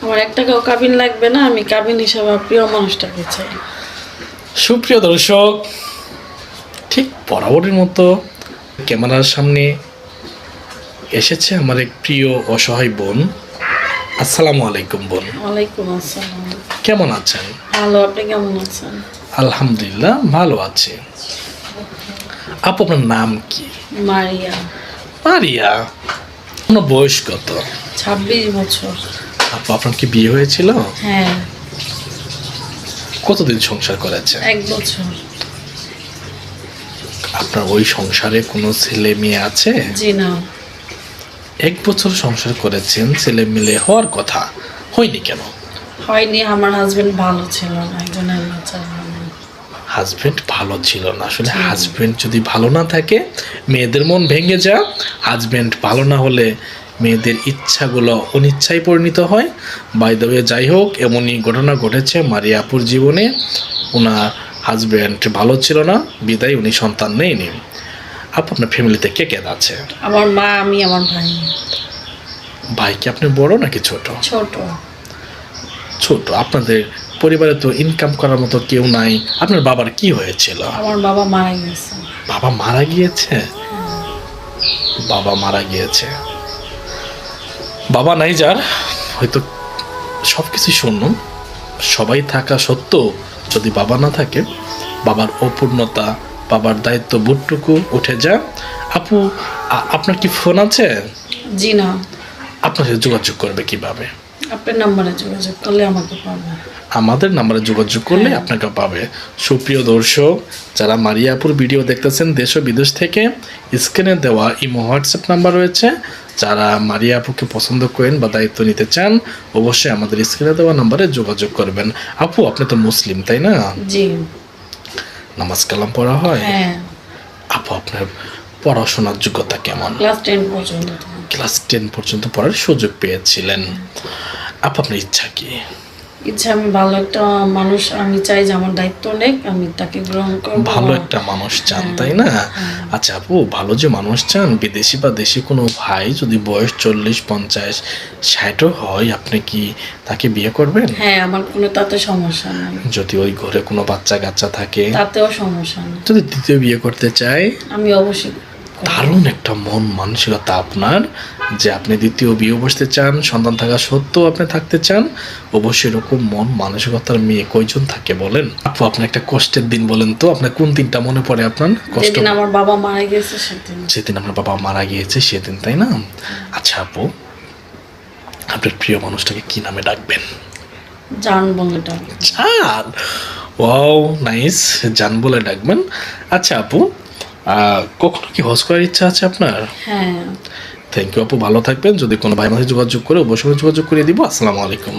আমার এক টাকাও কাবিন লাগবে না, আমি কাবিন হিসাবে প্রিয় মানুষটাকে চাই। সুপ্রিয় দর্শক, ঠিক বরাবরের মতো ক্যামেরার সামনে এসেছে আমার এক প্রিয় অসহায় বোন। আসসালামু আলাইকুম বোন। ওয়ালাইকুম আসসালাম। কেমন আছেন? ভালো, আপনি কেমন আছেন? আলহামদুলিল্লাহ ভালো আছি। আপু আপনার নাম কি? মারিয়া। মারিয়া, আপনার বয়স কত? 26 বছর। আপু আপনার কি বিয়ে হয়েছিল? হ্যাঁ। কতদিন সংসার করেছে? 1 বছর। আপনার ওই সংসারে কোনো ছেলে মেয়ে আছে? জি না। 1 বছর সংসার করেছেন, ছেলে মেয়ে হওয়ার কথা, হয়নি কেন? হয়নি, আমার হাজবেন্ড ভালো ছিল না, একজন হাজবেন্ড ভালো ছিল না। আসলে হাজবেন্ড যদি ভালো না থাকে মেয়েদের মন ভেঙে যা। হাজবেন্ড ভালো না হলে মেয়েদের ইচ্ছাগুলো অনিচ্ছায় পরিণত হয়। বাই দ্য ওয়ে, যাই হোক, এমনই ঘটনা ঘটেছে মারিয়া আপুর জীবনে। ওনার হাজবেন্ড ভালো ছিল না, বিদায় উনি সন্তান নেয়নি। আপু আপনার ফ্যামিলিতে কে কে আছে? আমার মা, আমি, আমার ভাই। ভাই কি আপনি বড় নাকি ছোট? ছোট। ছোট। আপনাদের পরিবারে তো ইনকাম করার মতো কেউ নাই। আপনার বাবার কি হয়েছিল? আমার বাবা মারা গেছে। বাবা মারা গিয়েছে? বাবা মারা গিয়েছে। বাবা নাই যার, হয়তো সব কিছুই শূন্য। সবাই থাকা সত্ত্বেও যদি বাবা না থাকে, বাবার অপূর্ণতা, বাবার দায়িত্ব বুটটুকু উঠে যা। আপু আপনার কি ফোন আছে? জি না। আপনার সাথে যোগাযোগ করবে কিভাবে? আপনার নাম্বারে যোগাযোগ করলে আমাকে পাবে। আমাদের নাম্বারে যোগাযোগ করলে আপনাকে পাবে। সুপ্রিয় দর্শক, যারা মারিয়া আপুর ভিডিও দেখতেছেন দেশ ও বিদেশ থেকে, স্ক্রিনে দেওয়া ইমো হোয়াটসঅ্যাপ নাম্বার রয়েছে। যারা মারিয়া আপুকে পছন্দ করেন বা দায়িত্ব নিতে চান, অবশ্যই আমাদের স্ক্রিনে দেওয়া নাম্বারে যোগাযোগ করবেন। আপু আপনি তো মুসলিম, তাই না? জি। নামাজ কালাম পড়া হয়? হ্যাঁ। আপু আপনার পড়াশোনার যোগ্যতা কেমন? ক্লাস 10 পর্যন্ত। ক্লাস 10 পর্যন্ত পড়ার সুযোগ পেয়েছিলেন। আপু আপনার ইচ্ছা কি? ইচ্ছা, আমি ভালো একটা মানুষ, আমি চাই যে আমার দায়িত্ব নেক, আমি তাকে গ্রহণ করব। ভালো একটা মানুষ চান, তাই না? আচ্ছা আপু, ভালো যে মানুষ চান, বিদেশি বা দেশি কোনো ভাই যদি বয়স 40, 50, 60 হয়, আপনি কি তাকে বিয়ে করবেন? হ্যাঁ, আমার কোনো তাতে সমস্যা নেই। যদি ওই ঘরে কোনো বাচ্চা কাচ্চা থাকে? তাতেও সমস্যা নেই। যদি দ্বিতীয় বিয়ে করতে চায়? আমি অবশ্যই। দারুণ একটা মন মানসিকতা আপনার, যে আপনি দ্বিতীয় বিয়ে বসতে চান, সন্তান থাকা সত্ত্বেও আপনি থাকতে চান। অবশ্যই এরকম মন মানসিকতার মেয়ে কয়জন থাকে বলেন? আপু আপনার একটা কষ্টের দিন বলেন তো, আপনার কোন দিনটা মনে পড়ে আপনার? যেদিন আমার বাবা মারা গেছে সেদিন। যেদিন আপনার বাবা মারা গিয়েছে সেদিন, তাই না? আচ্ছা আপু, আপনার প্রিয় মানুষটাকে কি নামে ডাকবেন? জান বলে ডাক। জান। ওয়াও, নাইস, জান বলে ডাকবেন। আচ্ছা আপু, কখনো কি হজ করার ইচ্ছা আছে আপনার? হ্যাঁ। থ্যাংক ইউ আপু, ভালো থাকবেন। যদি কোনো ভাই মাঝে যোগাযোগ করে অবশ্যই যোগাযোগ করে দিব। আসসালামু আলাইকুম।